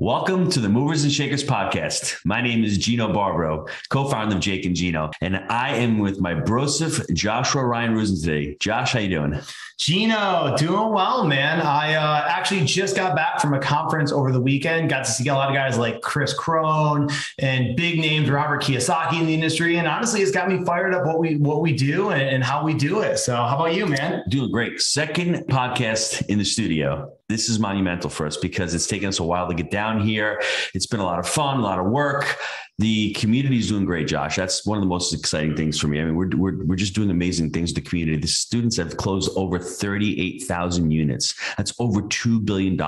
Welcome to the Movers and Shakers podcast. My name is Gino Barbaro, co-founder of Jake and Gino, and I am with my brosif, Joshua Ryan Rusin today. Josh, how you doing? Gino, doing well, man. I actually just got back from a conference over the weekend. Got to see a lot of guys like Chris Crone and big names, Robert Kiyosaki in the industry. And honestly, it's got me fired up what we do and how we do it. So how about you, man? Doing great. Second podcast in the studio. This is monumental for us because it's taken us a while to get down here. It's been a lot of fun, a lot of work. The community is doing great, Josh. That's one of the most exciting things for me. I mean, we're just doing amazing things with the community. The students have closed over 38,000 units. That's over $2 billion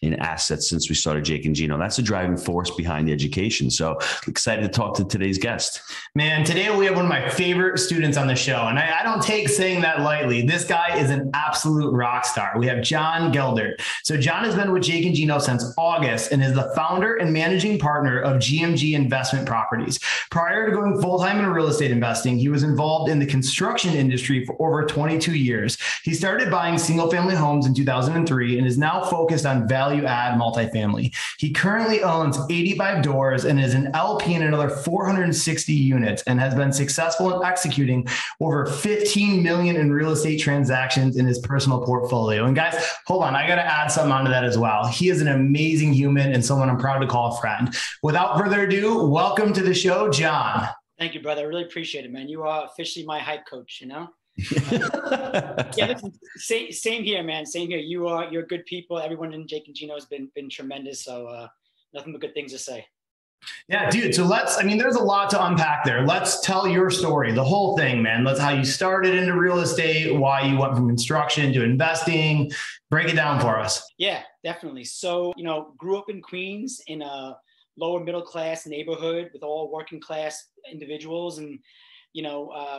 in assets since we started Jake and Gino. That's a driving force behind the education. So excited to talk to today's guest. Man, today we have one of my favorite students on the show. And I don't take saying that lightly. This guy is an absolute rock star. We have John Geldert. So John has been with Jake and Gino since August and is the founder and managing partner of GMG Investment Properties. Prior to going full-time in real estate investing, he was involved in the construction industry for over 22 years. He started buying single-family homes in 2003 and is now focused on value-add multifamily. He currently owns 85 doors and is an LP in another 460 units and has been successful in executing over 15 million in real estate transactions in his personal portfolio. And guys, hold on, I got to add something onto that as well. He is an amazing human and someone I'm proud to call a friend. Without further ado, welcome to the show, John. Thank you, brother. I really appreciate it, man. You are officially my hype coach, you know? Yeah, listen, same here, man. Same here. You're good people. Everyone in Jake and Gino has been tremendous. So nothing but good things to say. Yeah, dude. So there's a lot to unpack there. Let's tell your story, the whole thing, man. Let's how you started into real estate, why you went from construction to investing. Break it down for us. Yeah, definitely. So, grew up in Queens in a lower middle class neighborhood with all working class individuals. And,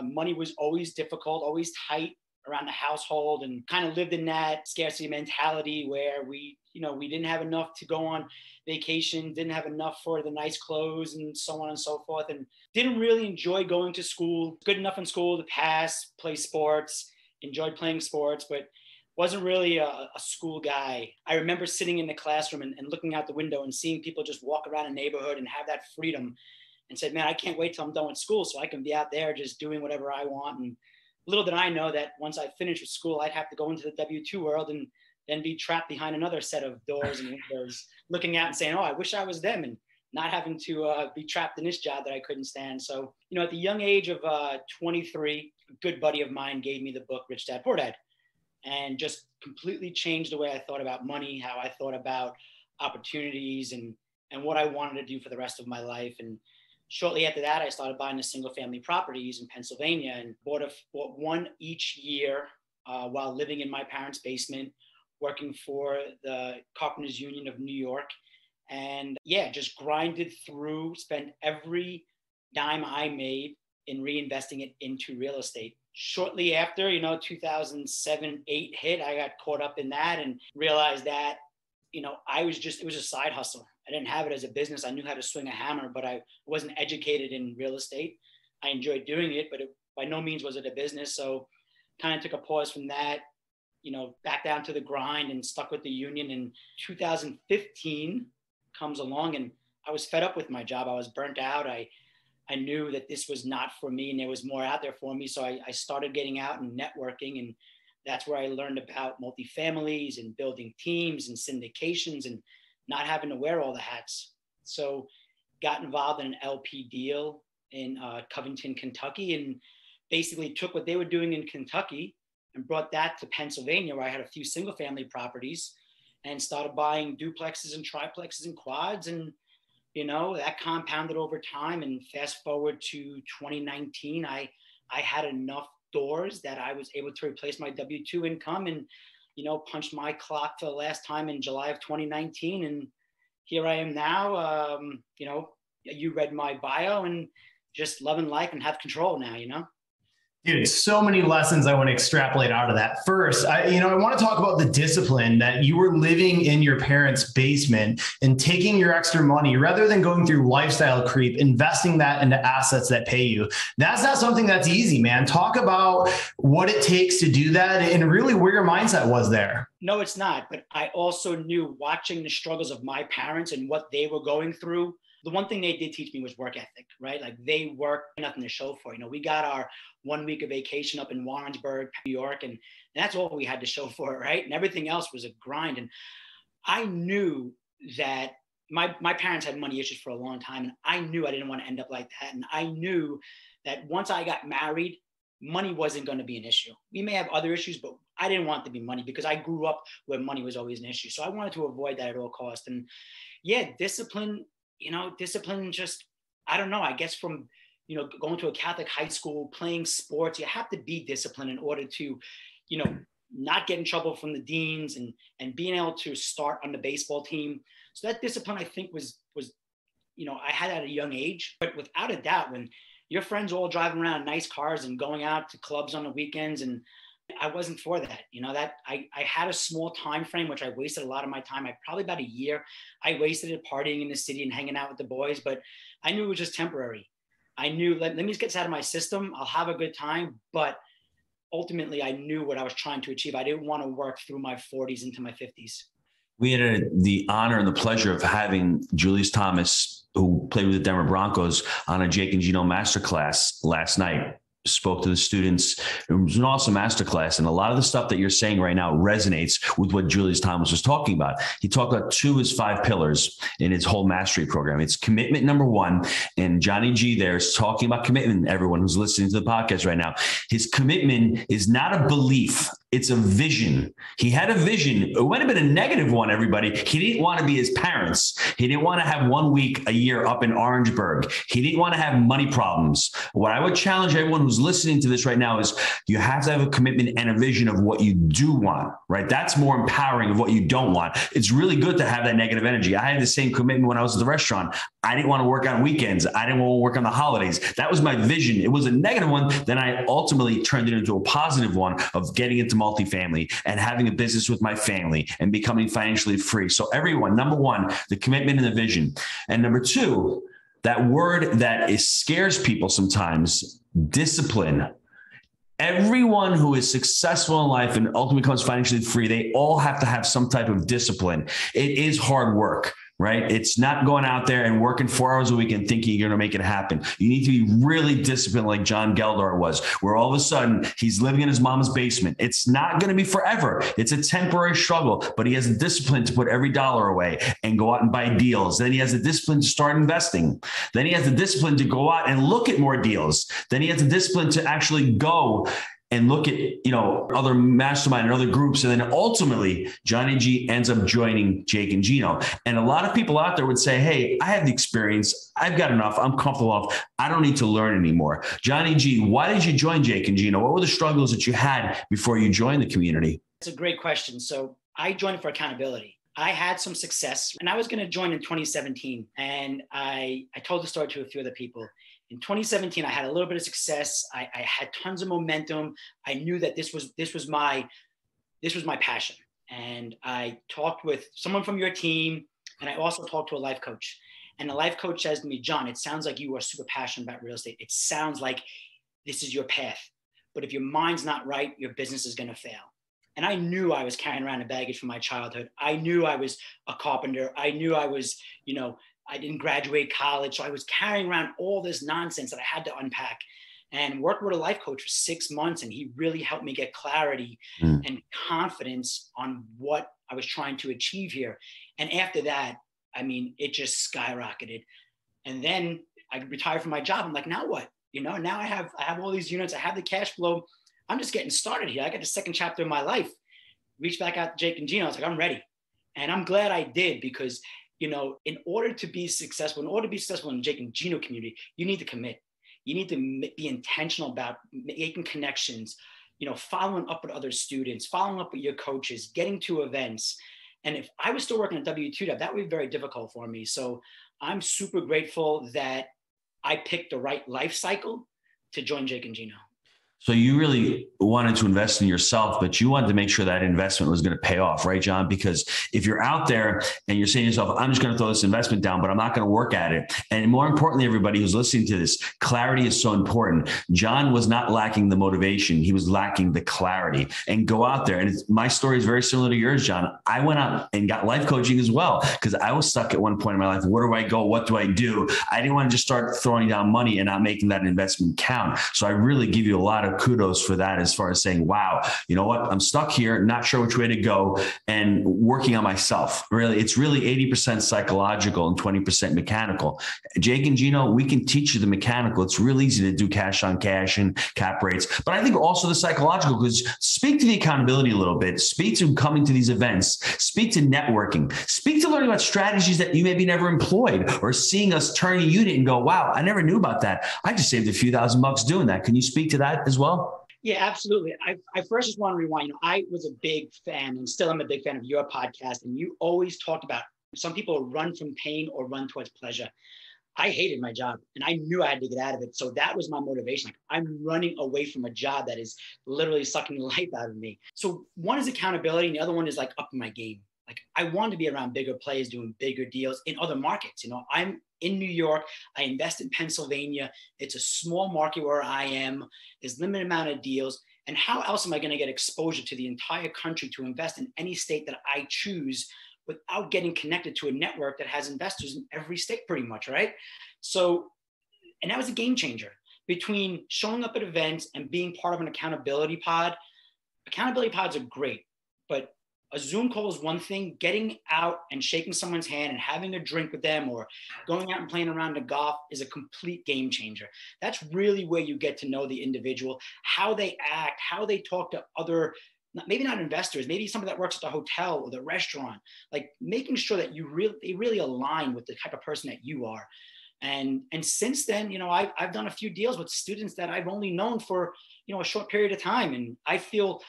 money was always difficult, always tight around the household, and kind of lived in that scarcity mentality where we didn't have enough to go on vacation, didn't have enough for the nice clothes and so on and so forth. And didn't really enjoy going to school, good enough in school to pass, play sports, enjoyed playing sports, but wasn't really a school guy. I remember sitting in the classroom and looking out the window and seeing people just walk around a neighborhood and have that freedom and said, man, I can't wait till I'm done with school so I can be out there just doing whatever I want. And little did I know that once I finished with school, I'd have to go into the W-2 world and then be trapped behind another set of doors and windows, looking out and saying, oh, I wish I was them, and not having to be trapped in this job that I couldn't stand. So, at the young age of 23, a good buddy of mine gave me the book, Rich Dad, Poor Dad, and just completely changed the way I thought about money, how I thought about opportunities and what I wanted to do for the rest of my life. And shortly after that, I started buying the single family properties in Pennsylvania and bought one each year while living in my parents' basement, working for the Carpenters Union of New York. And yeah, just grinded through, spent every dime I made in reinvesting it into real estate. Shortly after, 2007-8 hit, I got caught up in that and realized that, it was a side hustle. I didn't have it as a business. I knew how to swing a hammer, but I wasn't educated in real estate. I enjoyed doing it, but by no means was it a business. So kind of took a pause from that, back down to the grind and stuck with the union. In 2015 comes along and I was fed up with my job. I was burnt out. I knew that this was not for me and there was more out there for me. So I started getting out and networking, and that's where I learned about multifamilies and building teams and syndications and not having to wear all the hats. So got involved in an LP deal in Covington, Kentucky, and basically took what they were doing in Kentucky and brought that to Pennsylvania, where I had a few single family properties, and started buying duplexes and triplexes and quads. And that compounded over time. And fast forward to 2019, I had enough doors that I was able to replace my W-2 income and, punched my clock for the last time in July of 2019. And here I am now. You read my bio, and just loving life and have control now, Dude, so many lessons I want to extrapolate out of that. First, I want to talk about the discipline that you were living in your parents' basement and taking your extra money rather than going through lifestyle creep, investing that into assets that pay you. That's not something that's easy, man. Talk about what it takes to do that and really where your mindset was there. No, it's not. But I also knew, watching the struggles of my parents and what they were going through, the one thing they did teach me was work ethic, right? Like, they worked, nothing to show for. We got our 1 week of vacation up in Warrensburg, New York, and that's all we had to show for it, right? And everything else was a grind. And I knew that my parents had money issues for a long time, and I knew I didn't want to end up like that. And I knew that once I got married, money wasn't going to be an issue. We may have other issues, but I didn't want it to be money, because I grew up where money was always an issue. So I wanted to avoid that at all costs. And yeah, discipline, discipline just, I don't know, I guess from, going to a Catholic high school, playing sports, you have to be disciplined in order to, not get in trouble from the deans, and being able to start on the baseball team. So that discipline, I think, was I had at a young age. But without a doubt, when your friends all driving around nice cars and going out to clubs on the weekends, and I wasn't for that. That I had a small time frame, which I wasted a lot of my time. Probably about a year I wasted it partying in the city and hanging out with the boys, but I knew it was just temporary. I knew, let me just get this out of my system. I'll have a good time, but ultimately I knew what I was trying to achieve. I didn't want to work through my 40s into my 50s. We had the honor and the pleasure of having Julius Thomas, who played with the Denver Broncos, on a Jake and Gino masterclass last night. Spoke to the students. It was an awesome masterclass. And a lot of the stuff that you're saying right now resonates with what Julius Thomas was talking about. He talked about 2 of his 5 pillars in his whole mastery program. It's commitment, number 1. And Johnny G there is talking about commitment. Everyone who's listening to the podcast right now, his commitment is not a belief. It's a vision. He had a vision. It might have been a negative one, everybody. He didn't want to be his parents. He didn't want to have 1 week a year up in Orangeburg. He didn't want to have money problems. What I would challenge everyone who's listening to this right now is you have to have a commitment and a vision of what you do want, right? That's more empowering of what you don't want. It's really good to have that negative energy. I had the same commitment when I was at the restaurant. I didn't want to work on weekends. I didn't want to work on the holidays. That was my vision. It was a negative one. Then I ultimately turned it into a positive one of getting into multifamily and having a business with my family and becoming financially free. So everyone, number 1, the commitment and the vision. And number 2, that word that scares people sometimes, discipline. Everyone who is successful in life and ultimately becomes financially free, they all have to have some type of discipline. It is hard work, right? It's not going out there and working 4 hours a week and thinking you're going to make it happen. You need to be really disciplined, like John Geldert was, where all of a sudden he's living in his mom's basement. It's not going to be forever. It's a temporary struggle, but he has the discipline to put every dollar away and go out and buy deals. Then he has the discipline to start investing. Then he has the discipline to go out and look at more deals. Then he has the discipline to actually go and look at, other mastermind and other groups. And then ultimately Johnny G ends up joining Jake and Gino. And a lot of people out there would say, hey, I have the experience. I've got enough. I'm comfortable enough. I don't need to learn anymore. Johnny G, why did you join Jake and Gino? What were the struggles that you had before you joined the community? It's a great question. So I joined for accountability. I had some success, and I was going to join in 2017. And I told the story to a few other people. In 2017, I had a little bit of success. I had tons of momentum. I knew that this was my passion. And I talked with someone from your team, and I also talked to a life coach. And the life coach says to me, John, it sounds like you are super passionate about real estate. It sounds like this is your path. But if your mind's not right, your business is going to fail. And I knew I was carrying around a baggage from my childhood. I knew I was a carpenter. I knew I was, I didn't graduate college. So I was carrying around all this nonsense that I had to unpack, and worked with a life coach for 6 months. And he really helped me get clarity and confidence on what I was trying to achieve here. And after that, it just skyrocketed. And then I retired from my job. I'm like, now what? Now I have all these units. I have the cash flow. I'm just getting started here. I got the second chapter of my life. Reached back out to Jake and Gino. I was like, I'm ready. And I'm glad I did, because, in order to be successful in the Jake and Gino community, you need to commit. You need to be intentional about making connections, following up with other students, following up with your coaches, getting to events. And if I was still working at W2 job, that would be very difficult for me. So I'm super grateful that I picked the right life cycle to join Jake and Gino. So you really wanted to invest in yourself, but you wanted to make sure that investment was going to pay off, right, John? Because if you're out there and you're saying to yourself, I'm just going to throw this investment down, but I'm not going to work at it. And more importantly, everybody who's listening to this, clarity is so important. John was not lacking the motivation. He was lacking the clarity. And go out there. And my story is very similar to yours, John. I went out and got life coaching as well, because I was stuck at one point in my life. Where do I go? What do I do? I didn't want to just start throwing down money and not making that investment count. So I really give you a lot of kudos for that, as far as saying, wow, you know what? I'm stuck here, not sure which way to go, and working on myself. Really, it's really 80% psychological and 20% mechanical. Jake and Gino, we can teach you the mechanical. It's real easy to do cash on cash and cap rates, but I think also the psychological, because speak to the accountability a little bit, speak to coming to these events, speak to networking, speak to learning about strategies that you maybe never employed, or seeing us turn a unit and go, wow, I never knew about that. I just saved a few $1,000 doing that. Can you speak to that as well? Yeah, absolutely. I first just want to rewind. I was a big fan, and still am a big fan of your podcast. And you always talked about some people run from pain or run towards pleasure. I hated my job and I knew I had to get out of it. So that was my motivation. Like, I'm running away from a job that is literally sucking the life out of me. So one is accountability, and the other one is like up in my game. Like, I want to be around bigger players doing bigger deals in other markets. You know, I'm in New York. I invest in Pennsylvania. It's a small market where I am. There's limited amount of deals. And how else am I going to get exposure to the entire country to invest in any state that I choose without getting connected to a network that has investors in every state pretty much, right? So, and that was a game changer. Between showing up at events and being part of an accountability pod. Accountability pods are great, but a Zoom call is one thing. Getting out and shaking someone's hand and having a drink with them, or going out and playing around the golf, is a complete game changer. That's really where you get to know the individual, how they act, how they talk to other, maybe not investors, maybe somebody that works at the hotel or the restaurant, like making sure that they really align with the type of person that you are. And since then, you know, I've done a few deals with students that I've only known for, you know, a short period of time. And I feel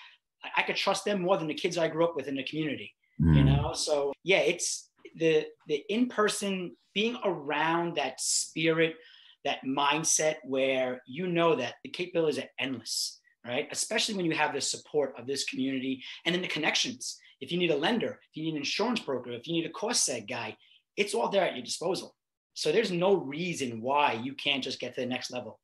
I could trust them more than the kids I grew up with in the community, you know? So yeah, it's the in-person, being around that spirit, that mindset where you know that the capabilities are endless, right? Especially when you have the support of this community, and then the connections. If you need a lender, if you need an insurance broker, if you need a cost seg guy, it's all there at your disposal. So there's no reason why you can't just get to the next level.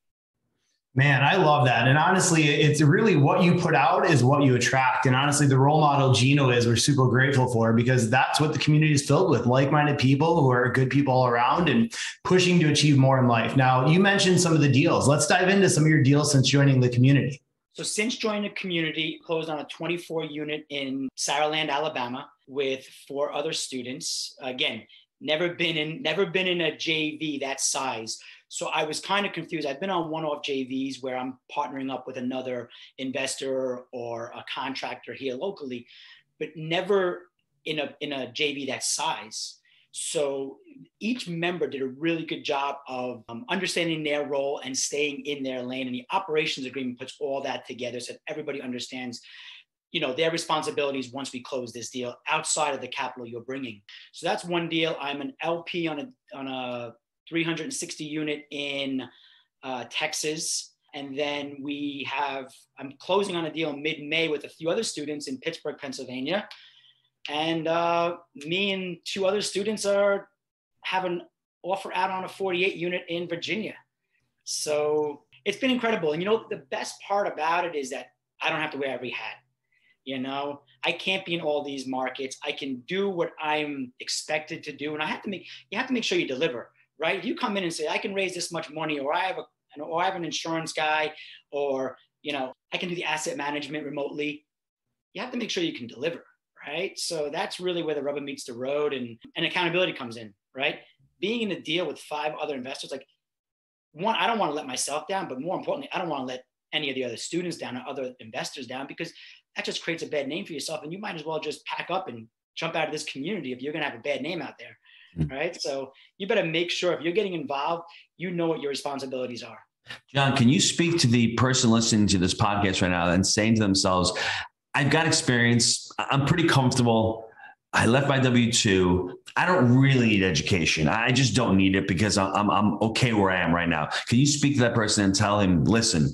Man, I love that. And honestly, it's really what you put out is what you attract. And honestly, the role model Gino is, we're super grateful for, because that's what the community is filled with, like-minded people who are good people all around and pushing to achieve more in life. Now, you mentioned some of the deals. Let's dive into some of your deals since joining the community. So since joining the community, closed on a 24 unit in Saraland, Alabama, with 4 other students. Again, never been in a JV that size. So I was kind of confused. I've been on one-off JVs where I'm partnering up with another investor or a contractor here locally, but never in a JV that size. So each member did a really good job of understanding their role and staying in their lane. And the operations agreement puts all that together so that everybody understands, you know, their responsibilities once we close this deal outside of the capital you're bringing. So that's one deal. I'm an LP on a 360 unit in Texas. And then I'm closing on a deal in mid-May with a few other students in Pittsburgh, Pennsylvania. And me and 2 other students have an offer out on a 48 unit in Virginia. So it's been incredible. And you know, the best part about it is that I don't have to wear every hat. You know, I can't be in all these markets. I can do what I'm expected to do. And you have to make sure you deliver. Right? If you come in and say, I can raise this much money, or I have an insurance guy, or, you know, I can do the asset management remotely, you have to make sure you can deliver, right? So that's really where the rubber meets the road, and accountability comes in, right? Being in a deal with 5 other investors, like, one, I don't want to let myself down, but more importantly, I don't want to let any of the other students down or other investors down, because that just creates a bad name for yourself. And you might as well just pack up and jump out of this community if you're going to have a bad name out there. Right. So you better make sure if you're getting involved, you know what your responsibilities are. John, can you speak to the person listening to this podcast right now and saying to themselves, I've got experience, I'm pretty comfortable, I left my W-2, I don't really need education. I just don't need it because I'm okay where I am right now. Can you speak to that person and tell him, listen,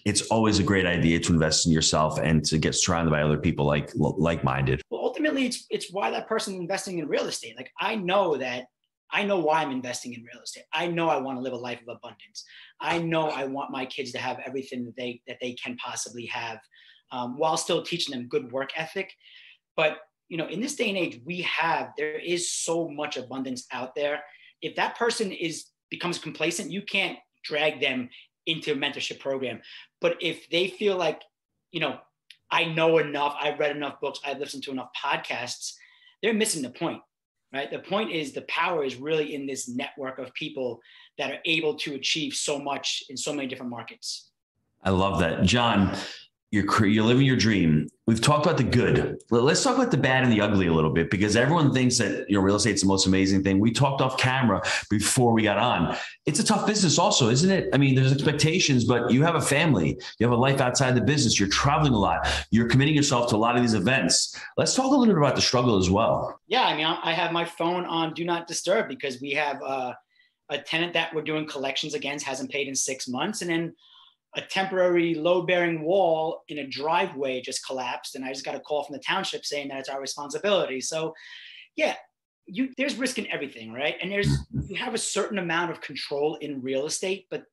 it's always a great idea to invest in yourself and to get surrounded by other people like-minded. Well, ultimately, it's why that person investing in real estate. Like I know why I'm investing in real estate. I know I want to live a life of abundance. I know I want my kids to have everything that they can possibly have, while still teaching them good work ethic. But in this day and age, there is so much abundance out there. If that person becomes complacent, you can't drag them into a mentorship program. But if they feel like, I know enough, I've read enough books, I've listened to enough podcasts, they're missing the point, right? The point is the power is really in this network of people that are able to achieve so much in so many different markets. I love that. John, you're living your dream. We've talked about the good. Let's talk about the bad and the ugly a little bit, because everyone thinks that real estate's the most amazing thing. We talked off camera before we got on. It's a tough business also, isn't it? I mean, there's expectations, but you have a family, you have a life outside the business, you're traveling a lot, you're committing yourself to a lot of these events. Let's talk a little bit about the struggle as well. Yeah, I mean, I have my phone on Do Not Disturb because we have a tenant that we're doing collections against, hasn't paid in 6 months, and then a temporary load-bearing wall in a driveway just collapsed, and I just got a call from the township saying that it's our responsibility. So, yeah, there's risk in everything, right? And you have a certain amount of control in real estate, but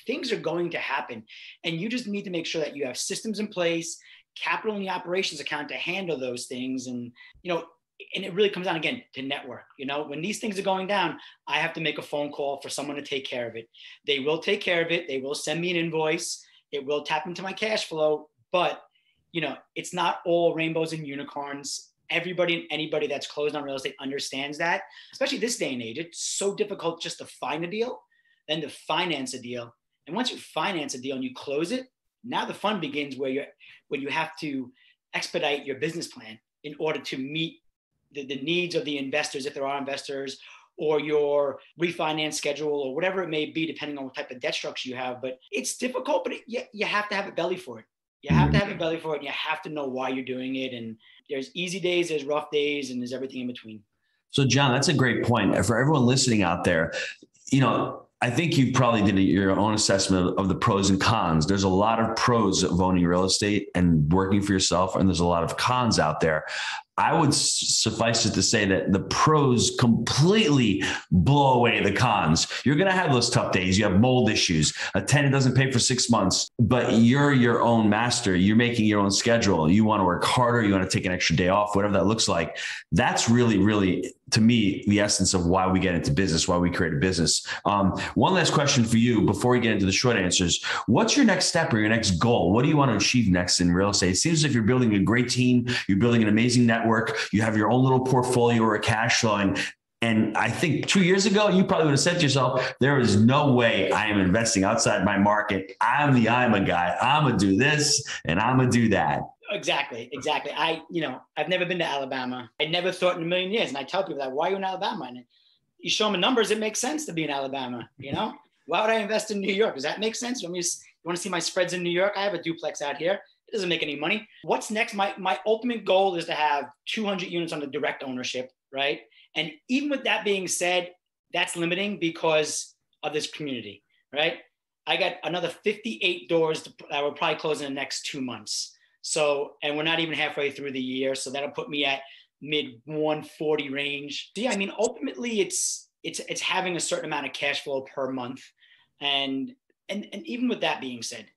things are going to happen, and you just need to make sure that you have systems in place, capital in the operations account to handle those things, and and it really comes down again to network. When these things are going down, I have to make a phone call for someone to take care of it. They will take care of it. They will send me an invoice. It will tap into my cash flow, but it's not all rainbows and unicorns. Everybody and anybody that's closed on real estate understands that, especially this day and age. It's so difficult just to find a deal, then to finance a deal. And once you finance a deal and you close it, now the fun begins when you have to expedite your business plan in order to meet the needs of the investors, if there are investors, or your refinance schedule, or whatever it may be, depending on what type of debt structure you have. But it's difficult, but you have to have a belly for it. You have to have a belly for it, and you have to know why you're doing it. And there's easy days, there's rough days, and there's everything in between. So, John, that's a great point. For everyone listening out there, I think you probably did your own assessment of the pros and cons. There's a lot of pros of owning real estate and working for yourself, and there's a lot of cons out there. I would suffice it to say that the pros completely blow away the cons. You're going to have those tough days. You have mold issues. A tenant doesn't pay for 6 months, but you're your own master. You're making your own schedule. You want to work harder. You want to take an extra day off, whatever that looks like. That's really, really, to me, the essence of why we get into business, why we create a business. One last question for you before we get into the short answers. What's your next step or your next goal? What do you want to achieve next in real estate? It seems as if you're building a great team. You're building an amazing network. You have your own little portfolio or a cash flowing. And I think 2 years ago, you probably would have said to yourself, there is no way I am investing outside my market. I'm a guy. I'm going to do this and I'm going to do that. Exactly. I've never been to Alabama. I never thought in a million years. And I tell people that, why are you in Alabama? And you show them the numbers, it makes sense to be in Alabama. Why would I invest in New York? Does that make sense? You want to see my spreads in New York? I have a duplex out here. It doesn't make any money. What's next? My ultimate goal is to have 200 units under direct ownership, right? And even with that being said, that's limiting because of this community, right? I got another 58 doors that will probably close in the next 2 months. So, and we're not even halfway through the year. So that'll put me at mid 140 range. So yeah, I mean, ultimately it's having a certain amount of cash flow per month. And even with that being said,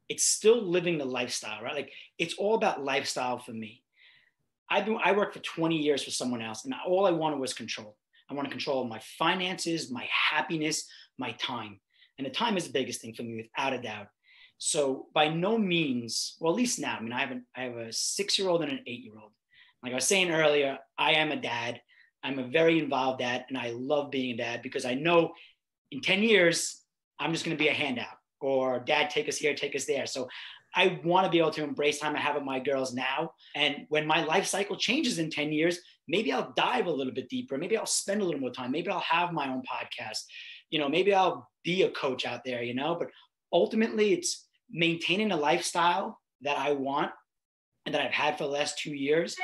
it's still living the lifestyle, right? Like it's all about lifestyle for me. I worked for 20 years for someone else, and all I wanted was control. I want to control my finances, my happiness, my time. And the time is the biggest thing for me, without a doubt. So by no means, well, at least now, I mean, I have a 6-year-old and an 8-year-old. Like I was saying earlier, I am a dad. I'm a very involved dad, and I love being a dad because I know in 10 years, I'm just going to be a handout, or dad, take us here, take us there. So I want to be able to embrace time I have with my girls now. And when my life cycle changes in 10 years, maybe I'll dive a little bit deeper. Maybe I'll spend a little more time. Maybe I'll have my own podcast. Maybe I'll be a coach out there, but ultimately it's maintaining a lifestyle that I want and that I've had for the last 2 years,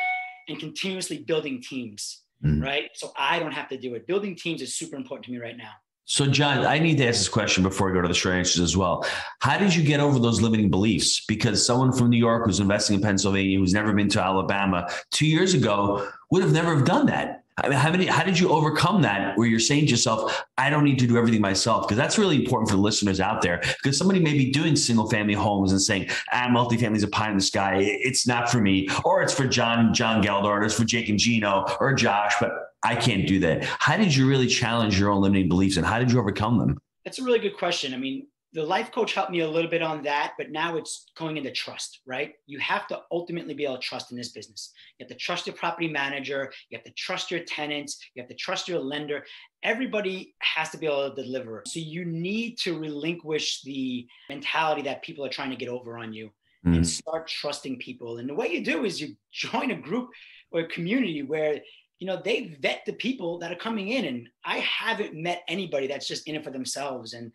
and continuously building teams, right? So I don't have to do it. Building teams is super important to me right now. So, John, I need to ask this question before I go to the short answers as well. How did you get over those limiting beliefs? Because someone from New York who's investing in Pennsylvania, who's never been to Alabama 2 years ago, would have never have done that. I mean, how did you overcome that where you're saying to yourself, I don't need to do everything myself? Because that's really important for the listeners out there, because somebody may be doing single family homes and saying, multifamily is a pie in the sky. It's not for me, or it's for John Geldert, or it's for Jake and Gino or Josh, but I can't do that. How did you really challenge your own limiting beliefs, and how did you overcome them? That's a really good question. I mean, the life coach helped me a little bit on that, but now it's going into trust, right? You have to ultimately be able to trust in this business. You have to trust your property manager. You have to trust your tenants. You have to trust your lender. Everybody has to be able to deliver. So you need to relinquish the mentality that people are trying to get over on you and start trusting people. And the way you do is you join a group or a community where they vet the people that are coming in. And I haven't met anybody that's just in it for themselves. And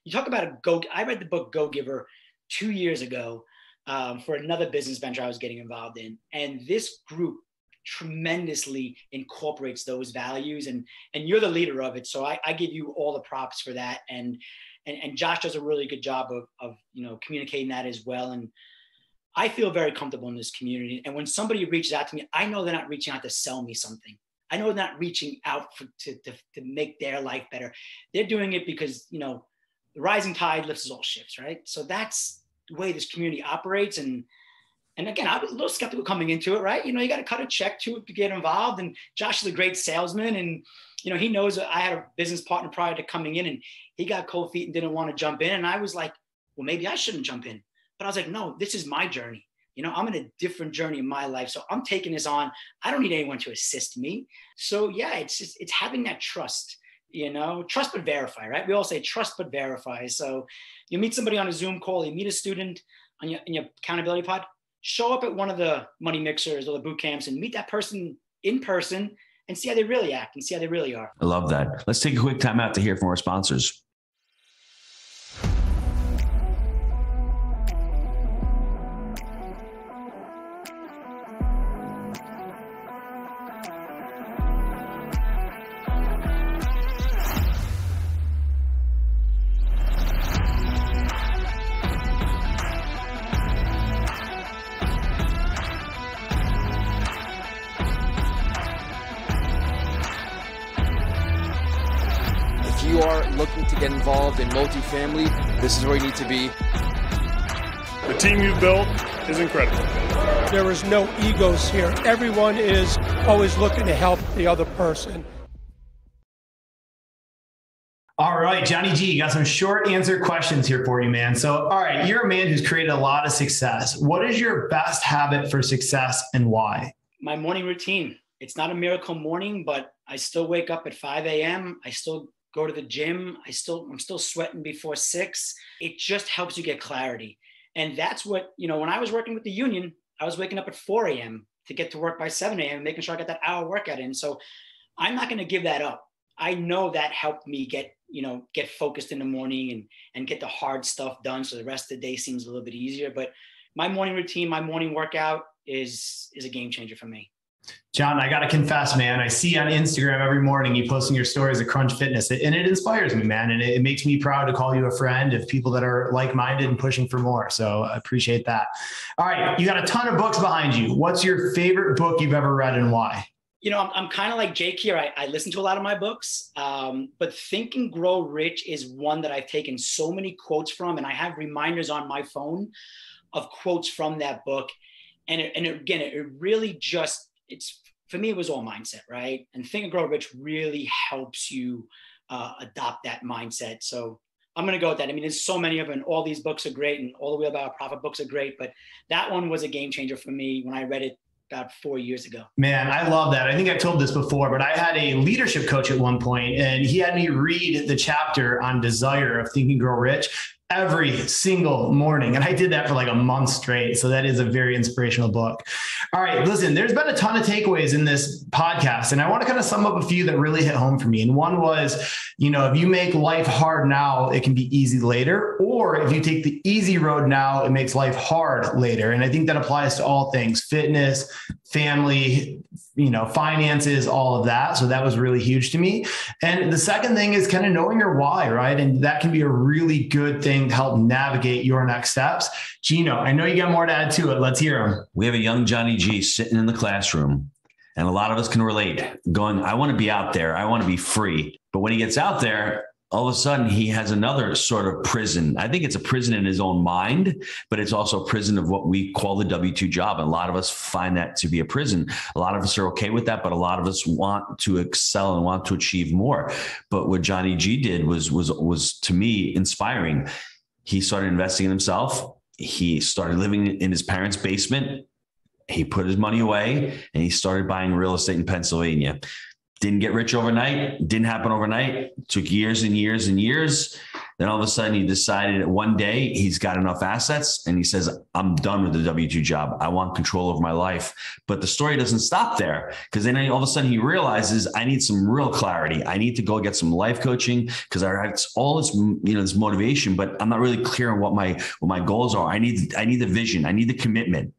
you talk about I read the book Go Giver 2 years ago for another business venture I was getting involved in. And this group tremendously incorporates those values, and you're the leader of it. So I give you all the props for that. And Josh does a really good job of communicating that as well. And I feel very comfortable in this community. And when somebody reaches out to me, I know they're not reaching out to sell me something. I know they're not reaching out to make their life better. They're doing it because, the rising tide lifts all ships, right? So that's the way this community operates. And again, I was a little skeptical coming into it, right? You got to cut a check to get involved. And Josh is a great salesman. And, he knows I had a business partner prior to coming in, and he got cold feet and didn't want to jump in. And I was like, well, maybe I shouldn't jump in. But I was like, no, this is my journey. I'm in a different journey in my life. So I'm taking this on. I don't need anyone to assist me. So yeah, it's having that trust. Trust but verify, right? We all say trust but verify. So you meet somebody on a Zoom call, you meet a student in your accountability pod, show up at one of the money mixers or the boot camps and meet that person in person and see how they really act and see how they really are. I love that. Let's take a quick time out to hear from our sponsors. You are looking to get involved in multifamily, this is where you need to be. The team you've built is incredible. There is no egos here. Everyone is always looking to help the other person. All right, Johnny G, got some short answer questions here for you, man. So, all right, you're a man who's created a lot of success. What is your best habit for success and why? My morning routine. It's not a miracle morning, but I still wake up at 5 a.m. I still go to the gym. I'm still sweating before 6. It just helps you get clarity. And that's what, when I was working with the union, I was waking up at 4 a.m. to get to work by 7 a.m., making sure I got that hour workout in. So I'm not going to give that up. I know that helped me get focused in the morning and get the hard stuff done. So the rest of the day seems a little bit easier, but my morning routine, my morning workout is a game changer for me. John, I got to confess, man, I see on Instagram every morning you posting your stories of Crunch Fitness, and it inspires me, man. And it makes me proud to call you a friend of people that are like-minded and pushing for more. So I appreciate that. All right. You got a ton of books behind you. What's your favorite book you've ever read and why? I'm kind of like Jake here. I listen to a lot of my books, but Think and Grow Rich is one that I've taken so many quotes from, and I have reminders on my phone of quotes from that book. And again, it really just, for me, it was all mindset, right? And Think and Grow Rich really helps you adopt that mindset. So I'm going to go with that. I mean, there's so many of them, and all these books are great, and all the Wheel About Profit books are great, but that one was a game changer for me when I read it about 4 years ago. Man, I love that. I think I've told this before, but I had a leadership coach at one point, and he had me read the chapter on desire of Think and Grow Rich every single morning. And I did that for like a month straight. So that is a very inspirational book. All right, listen, there's been a ton of takeaways in this podcast, and I want to kind of sum up a few that really hit home for me. And one was, if you make life hard now, it can be easy later. Or if you take the easy road now, it makes life hard later. And I think that applies to all things: fitness, family, finances, all of that. So that was really huge to me. And the second thing is kind of knowing your why, right? And that can be a really good thing to help navigate your next steps. Gino, I know you got more to add to it. Let's hear him. We have a young Johnny G sitting in the classroom, and a lot of us can relate, going, I want to be out there. I want to be free. But when he gets out there, all of a sudden he has another sort of prison. I think it's a prison in his own mind, but it's also a prison of what we call the W-2 job. And a lot of us find that to be a prison. A lot of us are okay with that, but a lot of us want to excel and want to achieve more. But what Johnny G did was to me inspiring. He started investing in himself. He started living in his parents' basement. He put his money away and he started buying real estate in Pennsylvania. Didn't get rich overnight. Didn't happen overnight. Took years and years and years. Then all of a sudden he decided one day he's got enough assets and he says, I'm done with the W-2 job. I want control over my life. But the story doesn't stop there, because then all of a sudden he realizes I need some real clarity. I need to go get some life coaching because I have all this, this motivation, but I'm not really clear on what my goals are. I need the vision. I need the commitment.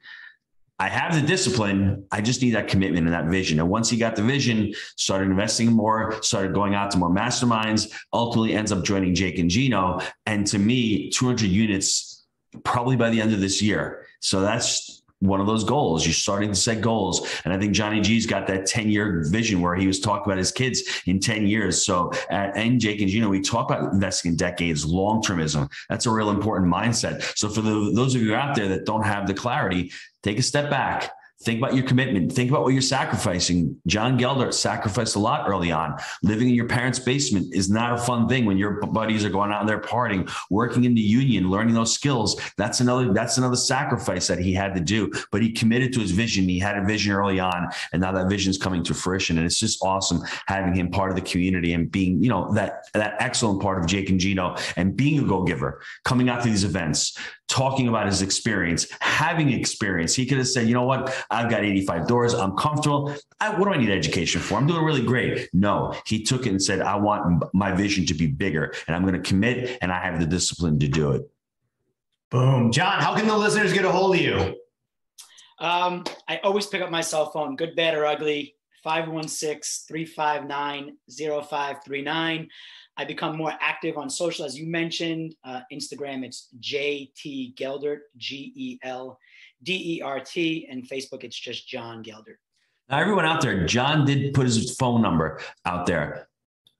I have the discipline. I just need that commitment and that vision. And once he got the vision, started investing more, started going out to more masterminds, ultimately ends up joining Jake and Gino. And to me, 200 units probably by the end of this year. So that's one of those goals. You're starting to set goals. And I think Johnny G's got that 10-year vision where he was talking about his kids in 10 years. So and Jake and Gino, we talk about investing in decades, long-termism. That's a real important mindset. So for those of you out there that don't have the clarity, take a step back. Think about your commitment. Think about what you're sacrificing. John Geldert sacrificed a lot early on. Living in your parents' basement is not a fun thing when your buddies are going out there partying, working in the union, learning those skills. That's another sacrifice that he had to do. But he committed to his vision. He had a vision early on, and now that vision is coming to fruition. And it's just awesome having him part of the community and being, that excellent part of Jake and Gino, and being a go-giver, coming out to these events, talking about his experience, having experience. He could have said, you know what? I've got 85 doors. I'm comfortable. What do I need education for? I'm doing really great. No, he took it and said, I want my vision to be bigger, and I'm going to commit, and I have the discipline to do it. Boom. John, how can the listeners get a hold of you? I always pick up my cell phone, good, bad, or ugly, 516-359-0539. I become more active on social, as you mentioned. Instagram, it's JT Geldert, Geldert, and Facebook, it's just John Geldert. Now, everyone out there, John did put his phone number out there.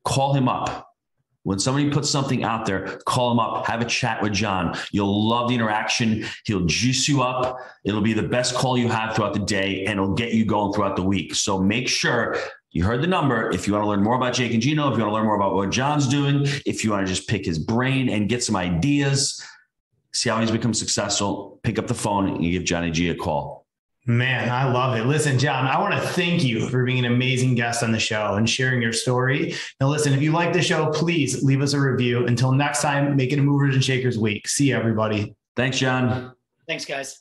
Call him up. When somebody puts something out there, call him up, have a chat with John. You'll love the interaction. He'll juice you up. It'll be the best call you have throughout the day, and it'll get you going throughout the week. So make sure you heard the number. If you want to learn more about Jake and Gino, if you want to learn more about what John's doing, if you want to just pick his brain and get some ideas, see how he's become successful, pick up the phone and you give Johnny G a call. Man, I love it. Listen, John, I want to thank you for being an amazing guest on the show and sharing your story. Now, listen, if you like the show, please leave us a review. Until next time, make it a Movers and Shakers week. See you, everybody. Thanks, John. Thanks, guys.